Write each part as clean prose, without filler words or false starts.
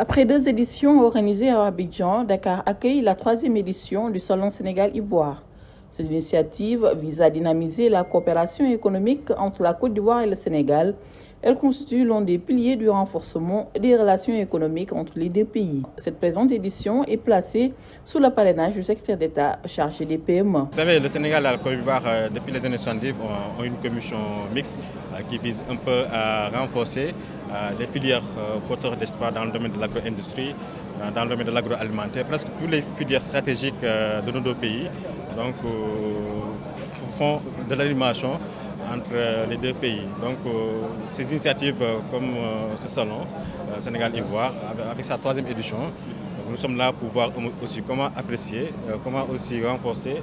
Après 2 éditions organisées à Abidjan, Dakar accueille la 3e édition du Salon Sénégal-Ivoire. Cette initiative vise à dynamiser la coopération économique entre la Côte d'Ivoire et le Sénégal. Elle constitue l'un des piliers du renforcement des relations économiques entre les 2 pays. Cette présente édition est placée sous le parrainage du secrétaire d'État chargé des PME. Vous savez, le Sénégal et la Côte d'Ivoire, depuis les années 70, ont une commission mixte qui vise un peu à renforcer les filières porteurs d'espoir dans le domaine de l'agro-industrie, dans le domaine de l'agroalimentaire. Presque toutes les filières stratégiques de nos 2 pays donc, font de l'animation entre les 2 pays. Donc ces initiatives comme ce salon Sénégal-Ivoire, avec sa 3e édition, nous sommes là pour voir aussi comment apprécier, comment aussi renforcer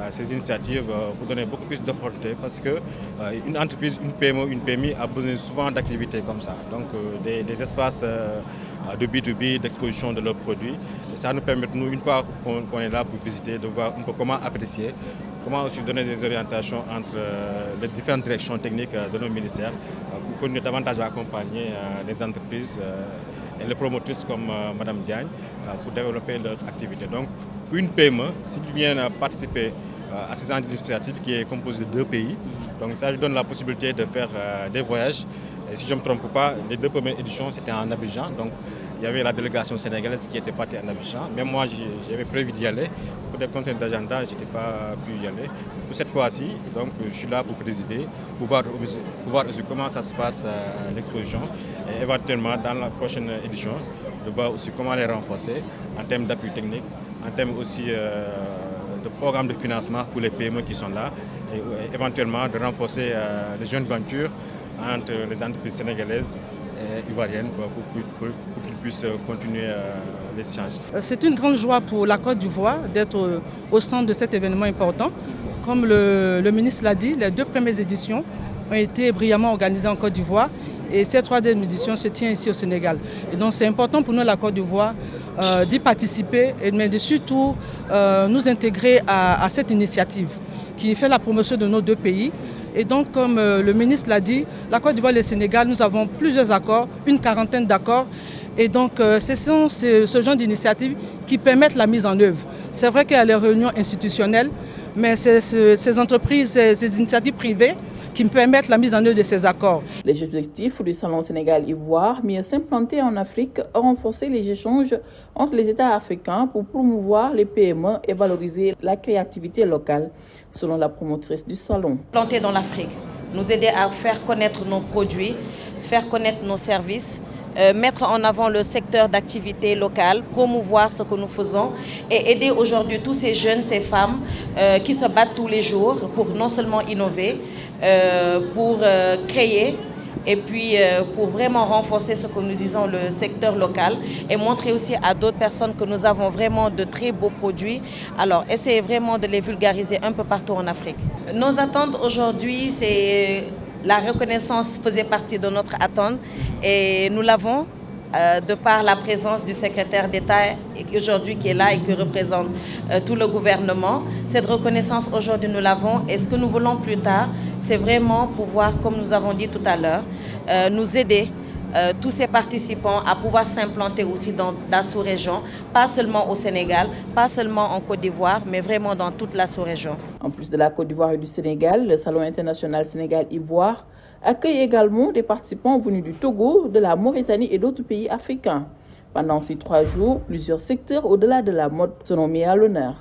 ces initiatives pour donner beaucoup plus d'opportunités parce qu'une entreprise, une PME, une PMI a besoin souvent d'activités comme ça. Donc des espaces de B2B, d'exposition de leurs produits. Et ça nous permet, nous, une fois qu'on est là pour visiter, de voir un peu comment apprécier, comment aussi donner des orientations entre les différentes directions techniques de nos ministères pour continuer davantage à accompagner les entreprises et les promotrices comme Mme Diagne pour développer leur activité. Donc, une PME, si tu viens participer à ces initiatives qui est composée de 2 pays, donc ça lui donne la possibilité de faire des voyages. Et si je ne me trompe pas, les 2 premières éditions, c'était en Abidjan. Donc, il y avait la délégation sénégalaise qui était partie en Abidjan. Même moi, j'avais prévu d'y aller. Pour des contraintes d'agenda, je n'étais pas pu y aller. Pour cette fois-ci, donc, je suis là pour présider, pour voir aussi comment ça se passe l'exposition. Et éventuellement, dans la prochaine édition, de voir aussi comment les renforcer en termes d'appui technique, en termes aussi de programmes de financement pour les PME qui sont là, et éventuellement de renforcer les jeunes ventures entre les entreprises sénégalaises et ivoiriennes pour qu'ils puissent continuer les échanges. C'est une grande joie pour la Côte d'Ivoire d'être au centre de cet événement important. Comme le ministre l'a dit, les 2 premières éditions ont été brillamment organisées en Côte d'Ivoire et cette 3e édition se tient ici au Sénégal. Et donc c'est important pour nous, la Côte d'Ivoire, d'y participer, mais de surtout nous intégrer à cette initiative qui fait la promotion de nos 2 pays. Et donc, comme le ministre l'a dit, la Côte d'Ivoire et le Sénégal, nous avons plusieurs accords, une 40aine d'accords. Et donc, ce sont ce genre d'initiatives qui permettent la mise en œuvre. C'est vrai qu'il y a les réunions institutionnelles, mais c'est ces entreprises, ces initiatives privées qui me permettent la mise en œuvre de ces accords. Les objectifs du Salon Sénégal-Ivoire, mieux s'implanter en Afrique, renforcer les échanges entre les États africains pour promouvoir les PME et valoriser la créativité locale, selon la promotrice du salon. Planter dans l'Afrique, nous aider à faire connaître nos produits, faire connaître nos services, mettre en avant le secteur d'activité locale, promouvoir ce que nous faisons et aider aujourd'hui tous ces jeunes, ces femmes qui se battent tous les jours pour non seulement innover, pour créer et puis pour vraiment renforcer ce que nous disons, le secteur local et montrer aussi à d'autres personnes que nous avons vraiment de très beaux produits. Alors, essayez vraiment de les vulgariser un peu partout en Afrique. Nos attentes aujourd'hui, c'est la reconnaissance faisait partie de notre attente et nous l'avons de par la présence du secrétaire d'État aujourd'hui qui est là et qui représente tout le gouvernement. Cette reconnaissance aujourd'hui nous l'avons et ce que nous voulons plus tard, c'est vraiment pouvoir, comme nous avons dit tout à l'heure, nous aider tous ces participants à pouvoir s'implanter aussi dans la sous-région, pas seulement au Sénégal, pas seulement en Côte d'Ivoire, mais vraiment dans toute la sous-région. En plus de la Côte d'Ivoire et du Sénégal, le Salon international Sénégal-Ivoire accueille également des participants venus du Togo, de la Mauritanie et d'autres pays africains. Pendant ces 3 jours, plusieurs secteurs au-delà de la mode seront mis à l'honneur.